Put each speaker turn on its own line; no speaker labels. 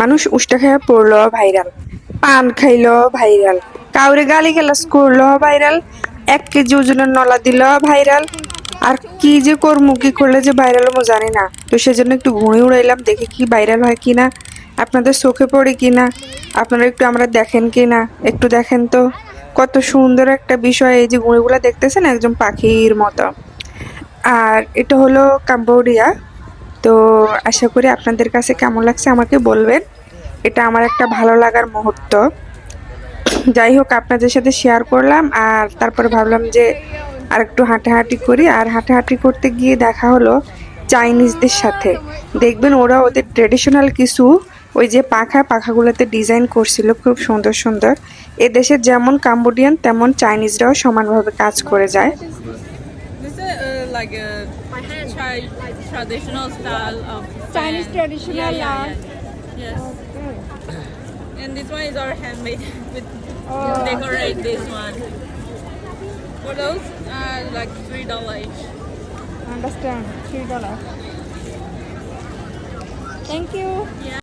মানুষ উষ্টা খাইয়া পড়লো ভাইরাল, পান খাইলো ভাইরাল, কাউরে গালি গালাজ করলো ভাইরাল, 1 কেজি ওজনের নলা দিল ভাইরাল। আর কি যে করবো, কি করলে যে ভাইরাল হবো জানি না। তো সেজন্য একটু ঘুরে উড়াইলাম, দেখি কি ভাইরাল হয় কিনা, আপনাদের চোখে পড়ে কিনা, আপনারা একটু আমরা দেখেন কিনা, একটু দেখেন তো। কত সুন্দর একটা বিষয়, এই যে ঘুড়িগুলা দেখতেছেন একদম পাখির মতো। আর এটা হলো কাম্বোডিয়া। তো আশা করি আপনাদের কাছে কেমন লাগছে আমাকে বলবেন। এটা আমার একটা ভালো লাগার মুহূর্ত। যাই হোক, আপনাদের সাথে শেয়ার করলাম। আর তারপরে ভাবলাম যে আর একটু হাঁটাহাঁটি করি। আর হাঁটাহাঁটি করতে গিয়ে দেখা হলো চাইনিজদের সাথে। দেখবেন ওরা ওদের ট্রেডিশনাল কিছু ওই যে পাখাগুলোতে ডিজাইন করছিল খুব সুন্দর সুন্দর। এ দেশের যেমন কাম্বোডিয়ান তেমন চাইনিজরাও সমানভাবে কাজ করে যায়।
This is like a traditional style of
Chinese
fan.
traditional art.
Yes. And this one is our handmade. With
Oh,
decorate this one. For those, like $3 each.
understand. $3. Thank you.
Yeah.